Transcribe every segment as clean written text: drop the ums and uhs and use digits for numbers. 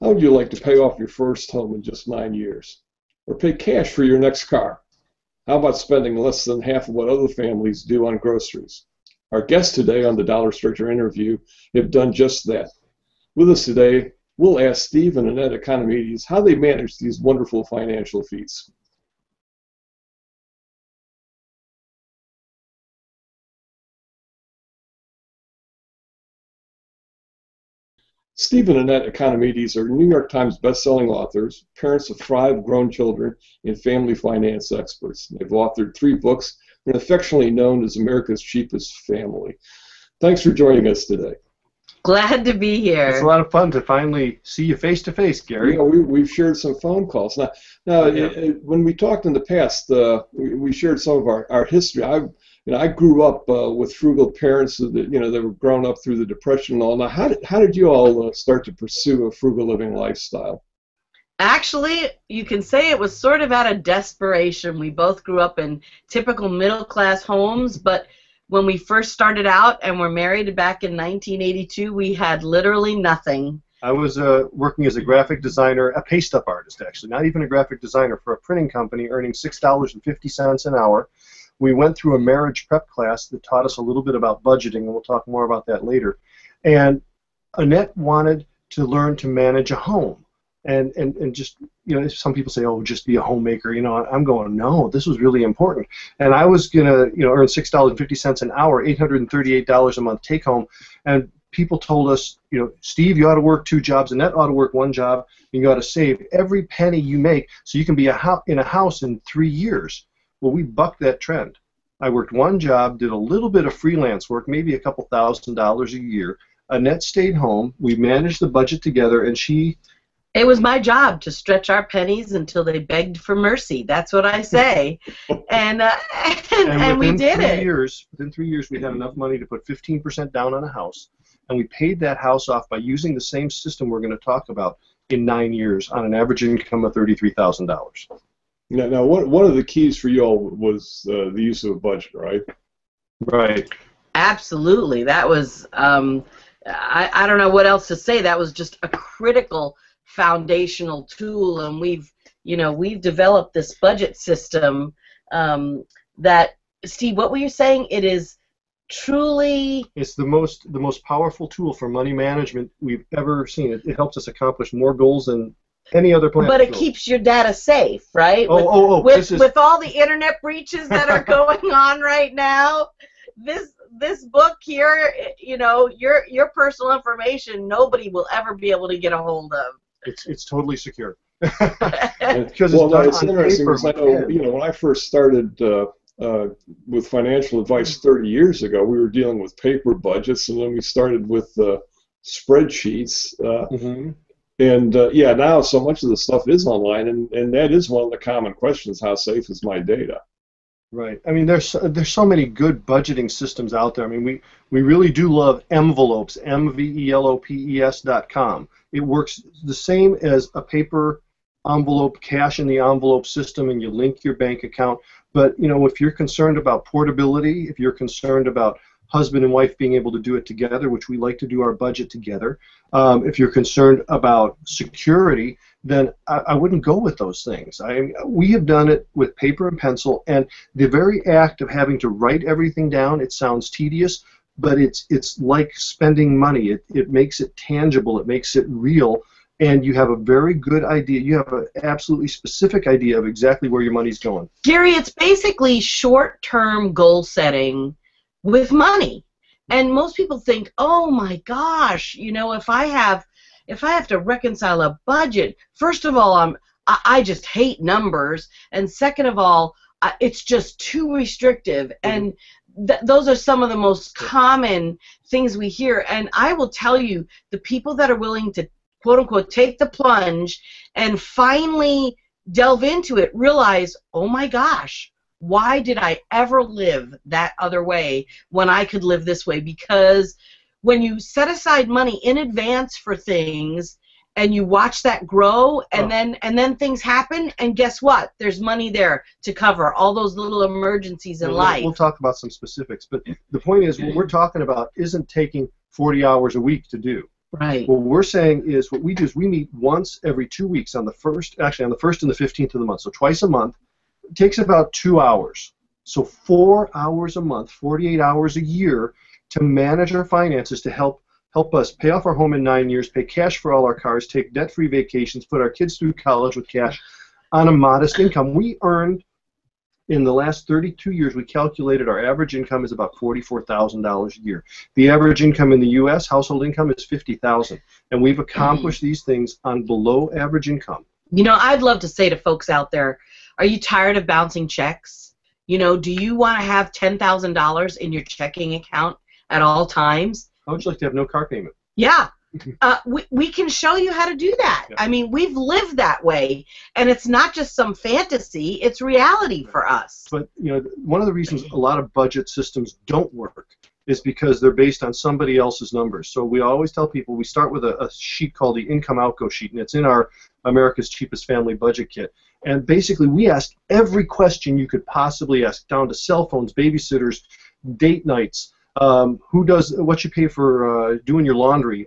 How would you like to pay off your first home in just 9 years? Or pay cash for your next car? How about spending less than half of what other families do on groceries? Our guests today on the Dollar Structure interview have done just that. With us today, we'll ask Steve and Annette Economides how they manage these wonderful financial feats. Steve and Annette Economides are New York Times bestselling authors, parents of 5 grown children, and family finance experts. They've authored 3 books and affectionately known as America's Cheapest Family. Thanks for joining us today. Glad to be here. It's a lot of fun to finally see you face to face, Gary. Yeah, we've shared some phone calls. Now, when we talked in the past, we shared some of our history. I grew up with frugal parents that they were grown up through the Depression and all. Now, how did you all start to pursue a frugal living lifestyle? Actually, you can say it was sort of out of desperation. We both grew up in typical middle-class homes, but when we first started out and were married back in 1982, we had literally nothing. I was working as a graphic designer, a paste-up artist, actually, not even a graphic designer, for a printing company, earning $6.50 an hour. We went through a marriage prep class that taught us a little bit about budgeting, and we'll talk more about that later. And Annette wanted to learn to manage a home. And just, some people say, oh, just be a homemaker. I'm going, no, this was really important. And I was going to, earn $6.50 an hour, $838 a month take home. And people told us, Steve, you ought to work 2 jobs. Annette ought to work 1 job. And you ought to save every penny you make so you can be in a house in 3 years. Well, we bucked that trend. I worked 1 job, did a little bit of freelance work, maybe a couple $1,000s a year. Annette stayed home. We managed the budget together, and It was my job to stretch our pennies until they begged for mercy. That's what I say. and we did it. Within 3 years, we had enough money to put 15% down on a house, and we paid that house off by using the same system we're going to talk about in 9 years on an average income of $33,000. Now, one of the keys for you all was the use of a budget, right? Right. Absolutely. That was, I don't know what else to say. That was just a critical foundational tool, and we've developed this budget system that, Steve, what were you saying? It is truly... It's the most powerful tool for money management we've ever seen. It helps us accomplish more goals than any other plan. But it keeps your data safe, right? With all the internet breaches that are going on right now, this book here, your personal information, nobody will ever be able to get a hold of. It's totally secure. Because it's interesting because I know, when I first started with financial advice 30 years ago, we were dealing with paper budgets, and then we started with spreadsheets. And now so much of the stuff is online, and that is one of the common questions: how safe is my data? Right. I mean, there's so many good budgeting systems out there. I mean, we really do love envelopes, MVELOPES.com. It works the same as a paper envelope, cash in the envelope system, and you link your bank account. But if you're concerned about portability, if you're concerned about husband and wife being able to do it together, which we like to do our budget together, if you're concerned about security, then I wouldn't go with those things. We have done it with paper and pencil, and the very act of having to write everything down, it sounds tedious, but it's like spending money. It makes it tangible. It makes it real, and you have a very good idea. You have an absolutely specific idea of exactly where your money's going. Gary, it's basically short-term goal setting with money. And most people think, oh my gosh, if I have to reconcile a budget, first of all, I just hate numbers, and second of all, it's just too restrictive. And those are some of the most common things we hear. And I will tell you, the people that are willing to, quote unquote, take the plunge and finally delve into it realize, oh my gosh, why did I ever live that other way when I could live this way? Because when you set aside money in advance for things and you watch that grow, and then things happen, and guess what? There's money there to cover all those little emergencies in life. We'll talk about some specifics, but the point is, what we're talking about isn't taking 40 hours a week to do. Right. What we're saying is, what we do is we meet once every 2 weeks on the first and the 15th of the month, so twice a month. It takes about 2 hours. So 4 hours a month, 48 hours a year to manage our finances, to help us pay off our home in 9 years, pay cash for all our cars, take debt-free vacations, put our kids through college with cash on a modest income. We earned, in the last 32 years, we calculated our average income is about $44,000 a year. The average income in the U.S., household income, is $50,000. And we've accomplished these things on below average income. You know, I'd love to say to folks out there, are you tired of bouncing checks? You know, do you want to have $10,000 in your checking account at all times? How would you like to have no car payment? Yeah. We can show you how to do that. Yeah. I mean, we've lived that way, and it's not just some fantasy, it's reality for us. But, you know, one of the reasons a lot of budget systems don't work is because they're based on somebody else's numbers. So we always tell people, we start with a sheet called the income outgo sheet, and it's in our America's Cheapest Family Budget Kit. And basically, we ask every question you could possibly ask, down to cell phones, babysitters, date nights, what you pay for doing your laundry,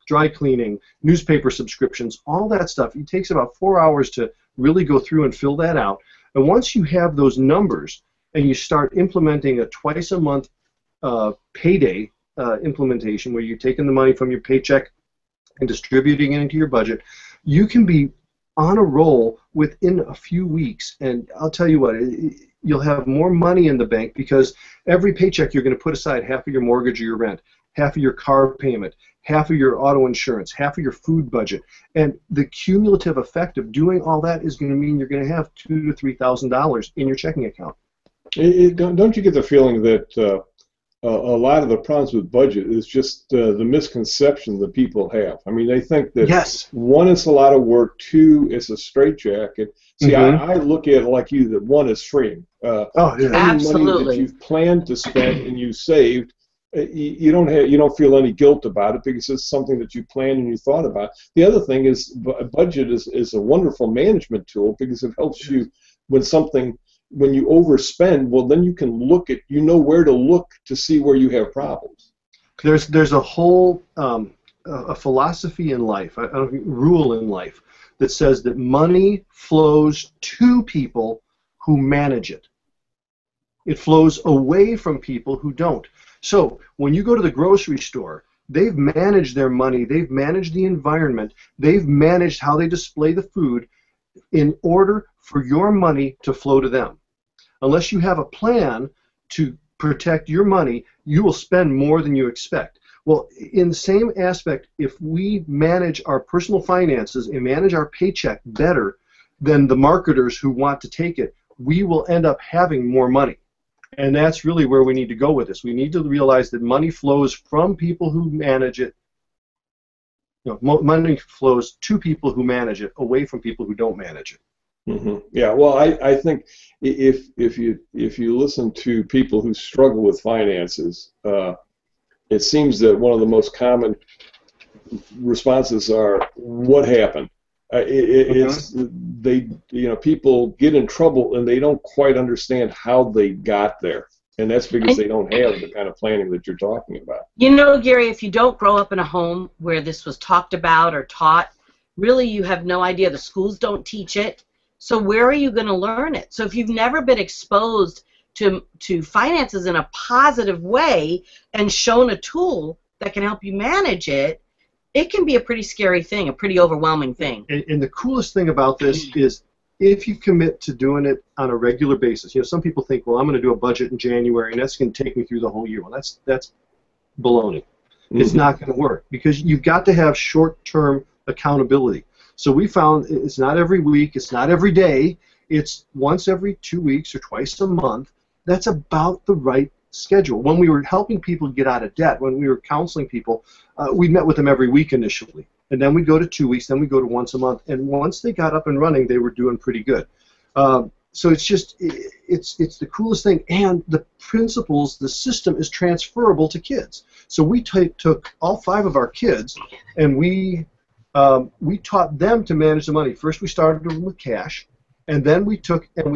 dry cleaning, newspaper subscriptions, all that stuff. It takes about 4 hours to really go through and fill that out. And once you have those numbers and you start implementing a twice a month payday implementation, where you're taking the money from your paycheck and distributing it into your budget, you can be on a roll within a few weeks. And I'll tell you what, you'll have more money in the bank, because every paycheck you're going to put aside half of your mortgage or your rent, half of your car payment, half of your auto insurance, half of your food budget. And the cumulative effect of doing all that is going to mean you're going to have $2,000 to $3,000 in your checking account. Don't you get the feeling that a lot of the problems with budget is just the misconception that people have? I mean, they think that, yes, one, it's a lot of work, two, it's a straitjacket. See, I look at it like you, that one is freeing. Absolutely. Money that you've planned to spend and you saved, you don't feel any guilt about it, because it's something that you planned and you thought about. The other thing is, a budget is a wonderful management tool, because it helps you when you overspend. Well, then you can know where to look to see where you have problems. There's a whole a philosophy in life, a rule in life, that says that money flows to people who manage it. It flows away from people who don't. So when you go to the grocery store, they've managed their money, they've managed the environment, they've managed how they display the food in order for your money to flow to them. Unless you have a plan to protect your money, you will spend more than you expect. Well, in the same aspect, if we manage our personal finances and manage our paycheck better than the marketers who want to take it, we will end up having more money. And that's really where we need to go with this. We need to realize that money flows from people who manage it. Money flows to people who manage it, away from people who don't manage it. Mm-hmm. Yeah, well, I think if you listen to people who struggle with finances, it seems that one of the most common responses are, "What happened?" People get in trouble and they don't quite understand how they got there, and that's because they don't have the kind of planning that you're talking about. You know, Gary, if you don't grow up in a home where this was talked about or taught, really you have no idea. The schools don't teach it. So where are you going to learn it? So if you've never been exposed to finances in a positive way and shown a tool that can help you manage it, it can be a pretty scary thing, a pretty overwhelming thing. And the coolest thing about this is, if you commit to doing it on a regular basis. Some people think, well, I'm going to do a budget in January and that's going to take me through the whole year. Well, that's baloney. Mm-hmm. It's not going to work, because you've got to have short-term accountability. So we found it's not every week, it's not every day, it's once every 2 weeks or twice a month. That's about the right schedule. When we were helping people get out of debt, when we were counseling people, we met with them every week initially. And then we'd go to 2 weeks, then we'd go to once a month. And once they got up and running, they were doing pretty good. So it's just, it's the coolest thing. And the principles, the system is transferable to kids. So we took all 5 of our kids and we taught them to manage the money. First we started them with cash, And then we took, and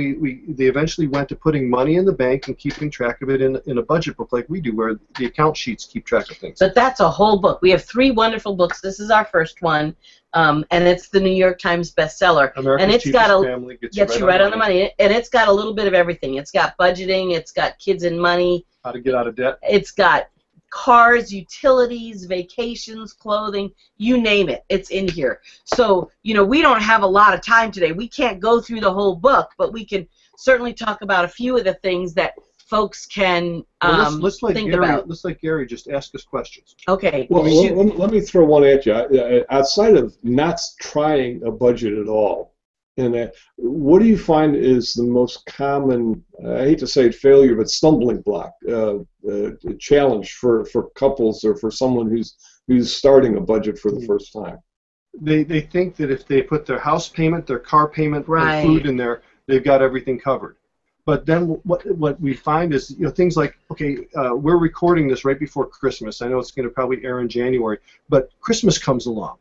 they eventually went to putting money in the bank and keeping track of it in a budget book like we do, where the account sheets keep track of things. But that's a whole book. We have 3 wonderful books. This is our first one, and it's the New York Times bestseller. America's and it's Cheapest got Family gets you right on the money. And it's got a little bit of everything. It's got budgeting. It's got kids and money. How to get out of debt. It's got cars, utilities, vacations, clothing, you name it, it's in here. So, you know, we don't have a lot of time today. We can't go through the whole book, but we can certainly talk about a few of the things that folks can think about. Let's let Gary just ask us questions. Okay. Well, let me throw one at you. Outside of not trying a budget at all, and what do you find is the most common, I hate to say it, failure, but stumbling block, challenge for couples or for someone who's starting a budget for the first time? They think that if they put their house payment, their car payment, and food in there, they've got everything covered. But then what we find is, you know, things like, okay, we're recording this right before Christmas. I know it's going to probably air in January, but Christmas comes along,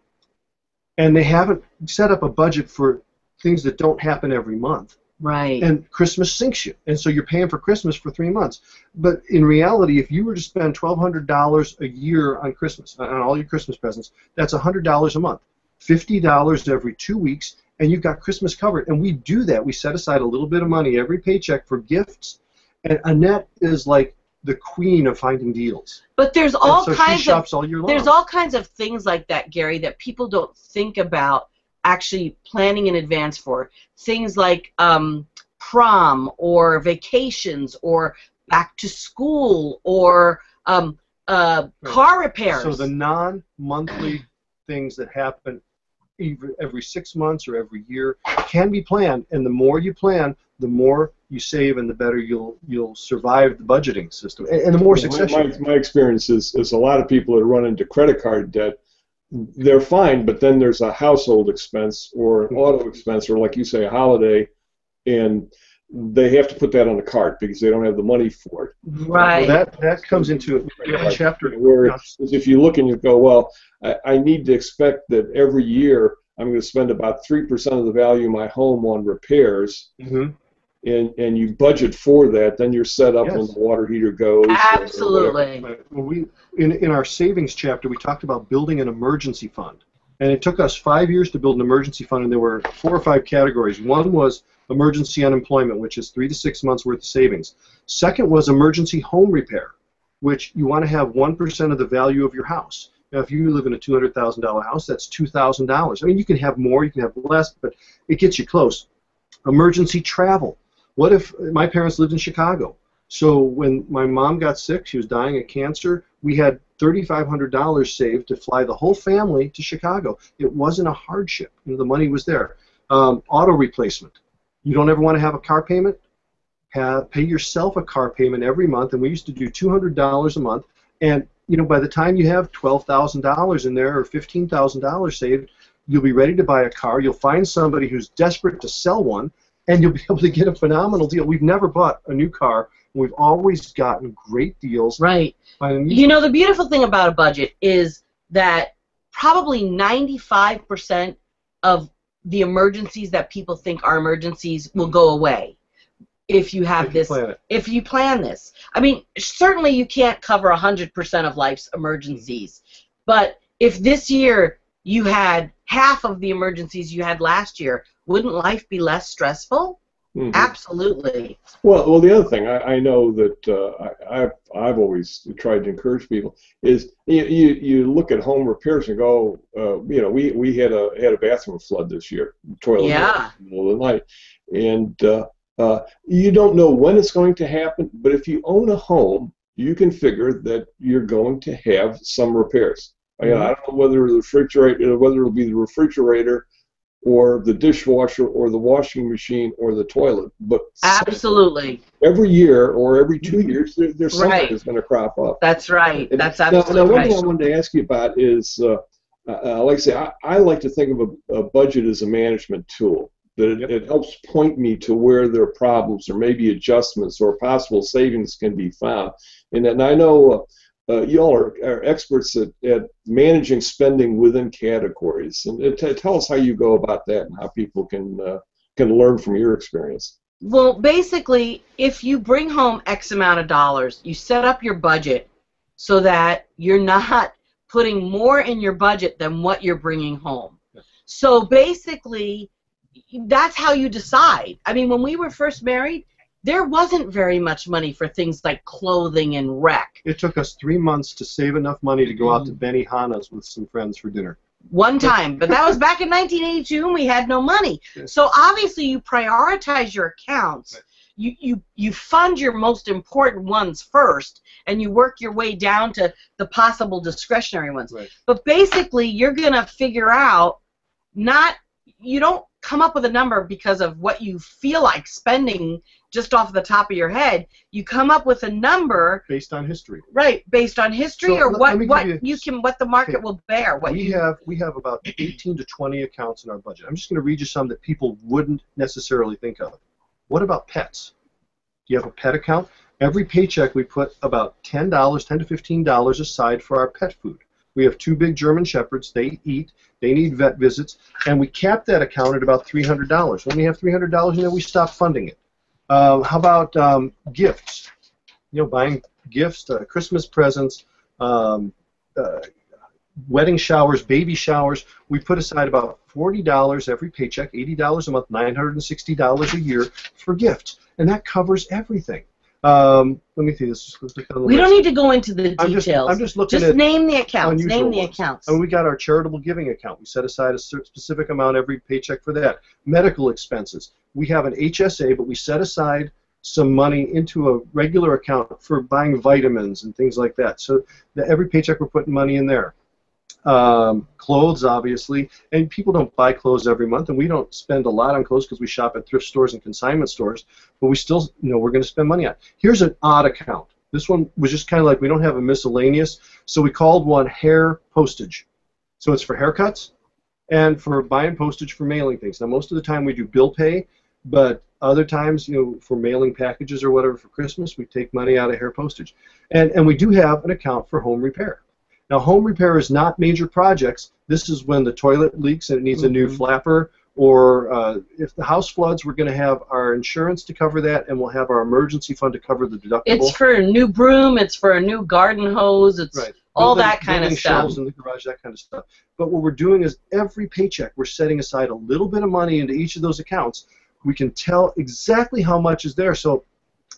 and they haven't set up a budget for things that don't happen every month. Right. And Christmas sinks you. And so you're paying for Christmas for 3 months. But in reality, if you were to spend $1,200 a year on Christmas, on all your Christmas presents, that's $100 a month. $50 every 2 weeks, and you've got Christmas covered. And we do that. We set aside a little bit of money every paycheck for gifts. And Annette is like the queen of finding deals. But there's all kinds she shops all year long. There's all kinds of things like that, Gary, that people don't think about actually planning in advance for. Things like prom or vacations or back to school or car repairs. So the non-monthly things that happen every 6 months or every year can be planned, and the more you plan, the more you save, and the better you'll survive the budgeting system, and the more success. My experience is a lot of people that run into credit card debt, they're fine, but then there's a household expense or an auto expense or, like you say, a holiday, and they have to put that on the cart because they don't have the money for it. Right. Well, that comes into a chapter where if you look and you go, well, I need to expect that every year I'm going to spend about 3% of the value of my home on repairs, and you budget for that, then you're set up when the water heater goes. Absolutely. Well, in our savings chapter, we talked about building an emergency fund. And it took us 5 years to build an emergency fund, and there were 4 or 5 categories. One was emergency unemployment, which is 3 to 6 months worth of savings. Second was emergency home repair, which you want to have 1% of the value of your house. Now, if you live in a $200,000 house, that's $2,000. I mean, you can have more, you can have less, but it gets you close. Emergency travel. What if my parents lived in Chicago? So when my mom got sick, she was dying of cancer, we had $3,500 saved to fly the whole family to Chicago. It wasn't a hardship. You know, the money was there. Auto replacement. You don't ever want to have a car payment? Pay yourself a car payment every month, and we used to do $200 a month. And you know, by the time you have $12,000 in there or $15,000 saved, you'll be ready to buy a car. You'll find somebody who's desperate to sell one, and you'll be able to get a phenomenal deal. We've never bought a new car. We've always gotten great deals. Right. You know, the beautiful thing about a budget is that probably 95% of the emergencies that people think are emergencies will go away if you have if you plan this. I mean, certainly you can't cover 100% of life's emergencies, but if this year you had half of the emergencies you had last year, wouldn't life be less stressful? Absolutely. Well, the other thing I know that I've always tried to encourage people is you look at home repairs and go, you know, we had a bathroom flood this year, toilet in the middle of the night, and you don't know when it's going to happen, but if you own a home, you can figure that you're going to have some repairs. I don't know whether it'll be the refrigerator or the dishwasher or the washing machine or the toilet, but absolutely every year or every 2 years there's something that's going to crop up. That's right. That's absolutely now, one right. thing I wanted to ask you about is, like I say, I like to think of a budget as a management tool. That it helps point me to where there are problems or maybe adjustments or possible savings can be found. And I know you all are experts at managing spending within categories. And tell us how you go about that and how people can can learn from your experience. Well, basically, if you bring home X amount of dollars, you set up your budget so that you're not putting more in your budget than what you're bringing home. So basically, that's how you decide. I mean, when we were first married, there wasn't very much money for things like clothing and rec. It took us 3 months to save enough money to go out to Benihana's with some friends for dinner. One time, but that was back in 1982 and we had no money. So obviously you prioritize your accounts. You fund your most important ones first, and you work your way down to the possible discretionary ones. But basically you're going to figure out, you don't come up with a number because of what you feel like spending just off the top of your head. You come up with a number based on history. Right, based on history, so or what the market will bear. We have about 18 to 20 accounts in our budget. I'm just going to read you some that people wouldn't necessarily think of. What about pets? Do you have a pet account? Every paycheck we put about $10 to $15 aside for our pet food. We have 2 big German Shepherds. They eat. They need vet visits, and we cap that account at about $300. When we have $300, we stop funding it. How about gifts? Buying gifts, Christmas presents, wedding showers, baby showers. We put aside about $40 every paycheck, $80 a month, $960 a year for gifts, and that covers everything. Let me see this. We don't need to go into the details. I'm just looking at name the accounts. Name the accounts. And we got our charitable giving account. We set aside a specific amount every paycheck for that. Medical expenses. We have an HSA, but we set aside some money into a regular account for buying vitamins and things like that. So every paycheck we're putting money in there. Clothes, obviously, and people don't buy clothes every month, and we don't spend a lot on clothes because we shop at thrift stores and consignment stores, but we still know we're going to spend money on. Here's an odd account. This one was just kind of like, we don't have a miscellaneous, so we called one hair postage. So it's for haircuts and for buying postage for mailing things. Now, most of the time we do bill pay, but other times, for mailing packages or whatever for Christmas, we take money out of hair postage. And we do have an account for home repair. Now, home repair is not major projects. This is when the toilet leaks and it needs a new flapper, or if the house floods, we're going to have our insurance to cover that, and we'll have our emergency fund to cover the deductible. It's for a new broom. It's for a new garden hose. It's all that kind of stuff. Shelves in the garage, that kind of stuff. But what we're doing is every paycheck, we're setting aside a little bit of money into each of those accounts. We can tell exactly how much is there. So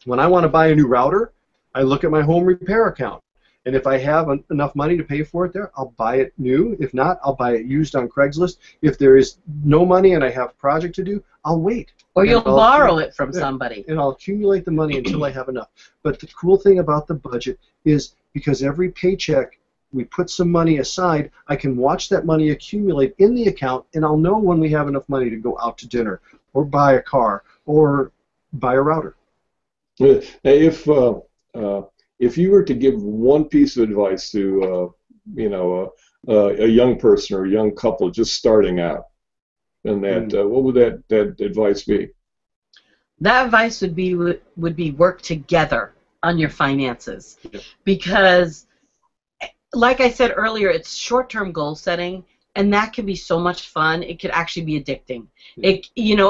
when I want to buy a new router, I look at my home repair account. And if I have enough money to pay for it there, I'll buy it new. If not, I'll buy it used on Craigslist. If there is no money and I have a project to do, I'll wait. Or you'll borrow it from somebody. And I'll accumulate the money until I have enough. But the cool thing about the budget is because every paycheck we put some money aside, I can watch that money accumulate in the account, and I'll know when we have enough money to go out to dinner or buy a car or buy a router. If you were to give one piece of advice to, a young person or a young couple just starting out, and what would that advice be? That advice would be work together on your finances, because, like I said earlier, it's short-term goal setting, and that can be so much fun. It could actually be addicting.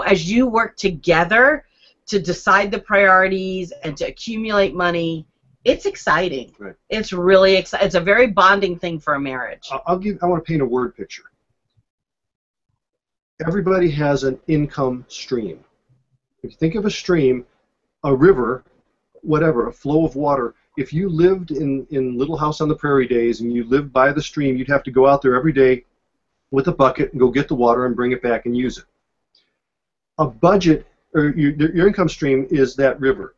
As you work together to decide the priorities and to accumulate money, it's exciting. It's really exciting. It's a very bonding thing for a marriage. I want to paint a word picture. Everybody has an income stream. If you think of a stream, a river, whatever, a flow of water, if you lived in Little House on the Prairie days and you lived by the stream, you'd have to go out there every day with a bucket and go get the water and bring it back and use it. A budget, or your income stream, is that river.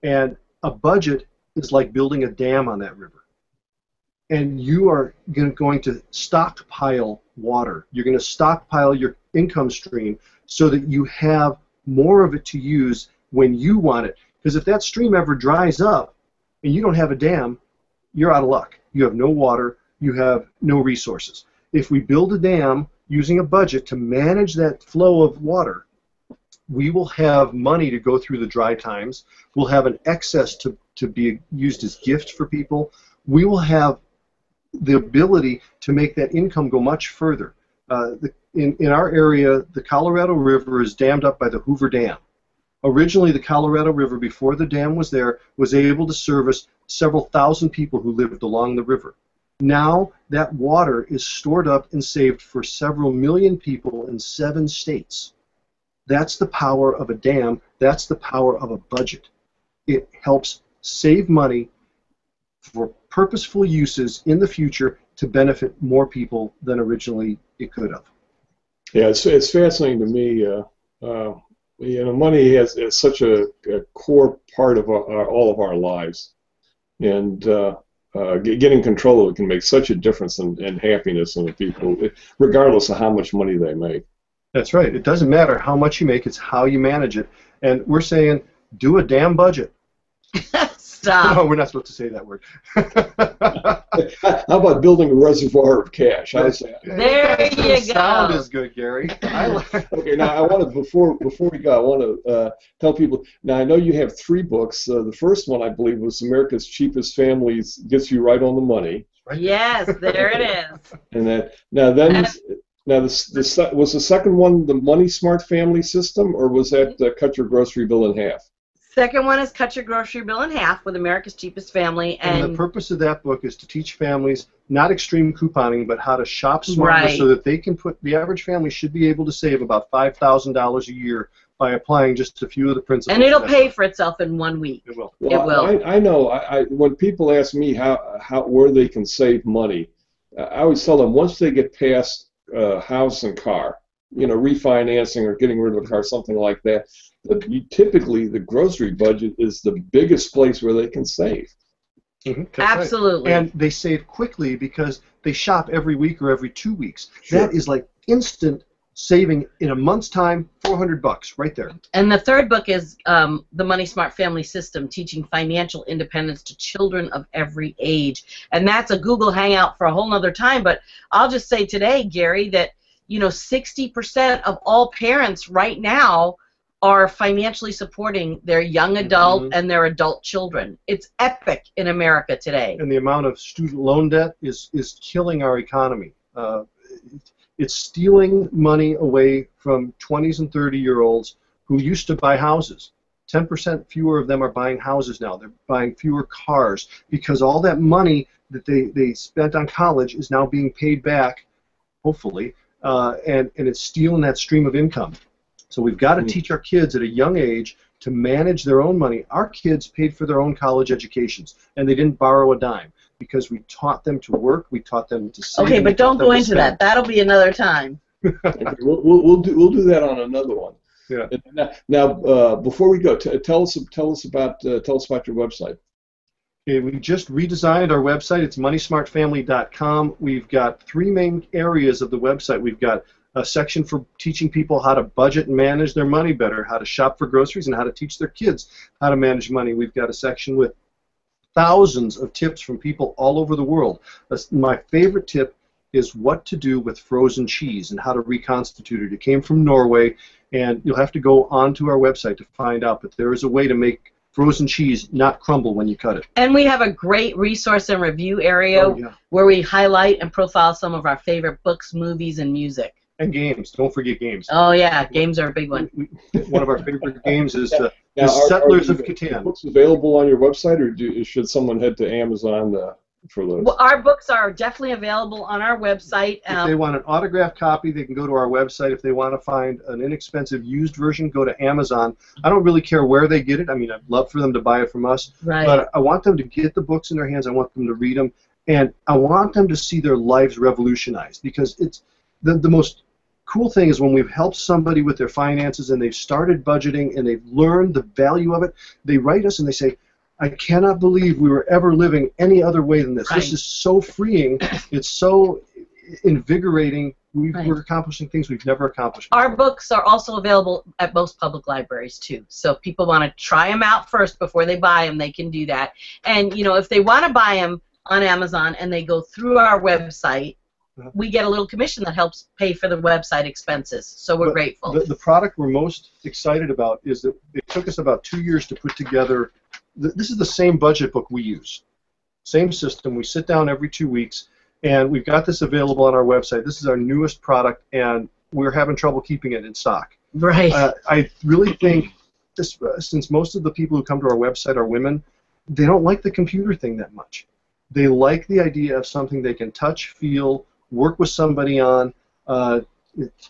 And a budget is like building a dam on that river. And you are going to stockpile water. You're going to stockpile your income stream so that you have more of it to use when you want it. Because if that stream ever dries up and you don't have a dam, you're out of luck. You have no water. You have no resources. If we build a dam using a budget to manage that flow of water, we will have money to go through the dry times. We'll have an excess to be used as gifts for people. We will have the ability to make that income go much further. in our area, the Colorado River is dammed up by the Hoover Dam. Originally, the Colorado River, before the dam was there, was able to service several thousand people who lived along the river. Now, that water is stored up and saved for several million people in 7 states. That's the power of a dam. That's the power of a budget. It helps save money for purposeful uses in the future to benefit more people than originally it could have. Yeah, it's fascinating to me. Money is such a core part of all of our lives, and getting control of it can make such a difference in happiness in the people, regardless of how much money they make. That's right. It doesn't matter how much you make; it's how you manage it. And we're saying, do a damn budget. Stop. No, we're not supposed to say that word. How about building a reservoir of cash? How's that? There you go. Sound is good, Gary. Okay, now I want to before we go, I want to tell people. Now I know you have 3 books. The first one, I believe, was America's Cheapest Families, gets you right on the money. Yes, there it is. And that was the second one the MoneySmart family system, or was that Cut Your Grocery Bill in Half? Second one is Cut Your Grocery Bill in Half with America's Cheapest Family. And the purpose of that book is to teach families not extreme couponing, but how to shop smarter so that they can the average family should be able to save about $5,000 a year by applying just a few of the principles. And it'll pay for itself in 1 week. It will. Well, it will. I know. When people ask me where they can save money, I always tell them once they get past house and car, refinancing or getting rid of a car, something like that. Typically, the grocery budget is the biggest place where they can save. Mm-hmm. Absolutely. Right. And they save quickly because they shop every week or every 2 weeks. Sure. That is like instant saving in a month's time, $400 right there. And the third book is the MoneySmart Family System, teaching financial independence to children of every age. And that's a Google Hangout for a whole nother time. But I'll just say today, Gary, that 60% of all parents right now are financially supporting their young adult and their adult children. It's epic in America today. And the amount of student loan debt is killing our economy. It's stealing money away from 20s and 30-year-olds who used to buy houses. 10% fewer of them are buying houses now. They're buying fewer cars because all that money that they spent on college is now being paid back, hopefully, and it's stealing that stream of income. So we've got to teach our kids at a young age to manage their own money. Our kids paid for their own college educations, and they didn't borrow a dime because we taught them to work, we taught them to save. Okay, but don't go into that. That'll be another time. Okay, we'll do that on another one. Yeah. Now, before we go, tell us about your website. Okay, we just redesigned our website. It's MoneySmartFamily.com. We've got 3 main areas of the website. We've got a section for teaching people how to budget and manage their money better, how to shop for groceries, and how to teach their kids how to manage money. We've got a section with thousands of tips from people all over the world. My favorite tip is what to do with frozen cheese and how to reconstitute it. It came from Norway, and you'll have to go onto our website to find out, but there is a way to make frozen cheese not crumble when you cut it. And we have a great resource and review area where we highlight and profile some of our favorite books, movies, and music. And games. Don't forget games. Oh, yeah. Games are a big one. One of our favorite games is Settlers of Catan. Are books available on your website, or should someone head to Amazon for those? Well, our books are definitely available on our website. If they want an autographed copy, they can go to our website. If they want to find an inexpensive used version, go to Amazon. I don't really care where they get it. I mean, I'd love for them to buy it from us. Right. But I want them to get the books in their hands. I want them to read them. And I want them to see their lives revolutionized, because it's the most cool thing is when we've helped somebody with their finances and they've started budgeting and they've learned the value of it, they write us and they say, I cannot believe we were ever living any other way than this. Right. This is so freeing. It's so invigorating. We're accomplishing things we've never accomplished before. Our books are also available at most public libraries, too. So if people want to try them out first before they buy them, they can do that. And, if they want to buy them on Amazon and they go through our website, we get a little commission that helps pay for the website expenses, so we're grateful. The product we're most excited about is that it took us about 2 years to put together. This is the same budget book we use. Same system. We sit down every 2 weeks, and we've got this available on our website. This is our newest product, and we're having trouble keeping it in stock. Right. I really think, since most of the people who come to our website are women, they don't like the computer thing that much. They like the idea of something they can touch, feel, work with somebody on.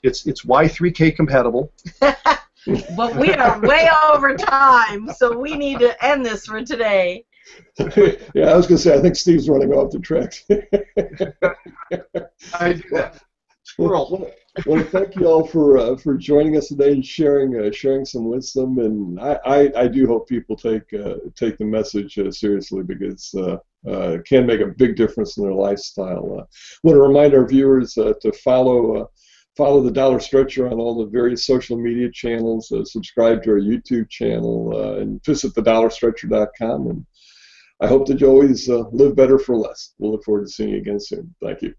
It's Y3K compatible. But we are way over time, so we need to end this for today. Yeah, I was going to say, I think Steve's running off the tracks. I do that. Squirrel. Well, thank you all for joining us today and sharing some wisdom. And I do hope people take the message seriously, because it can make a big difference in their lifestyle. I want to remind our viewers to follow the Dollar Stretcher on all the various social media channels, subscribe to our YouTube channel, and visit thedollarstretcher.com. And I hope that you always live better for less. We'll look forward to seeing you again soon. Thank you.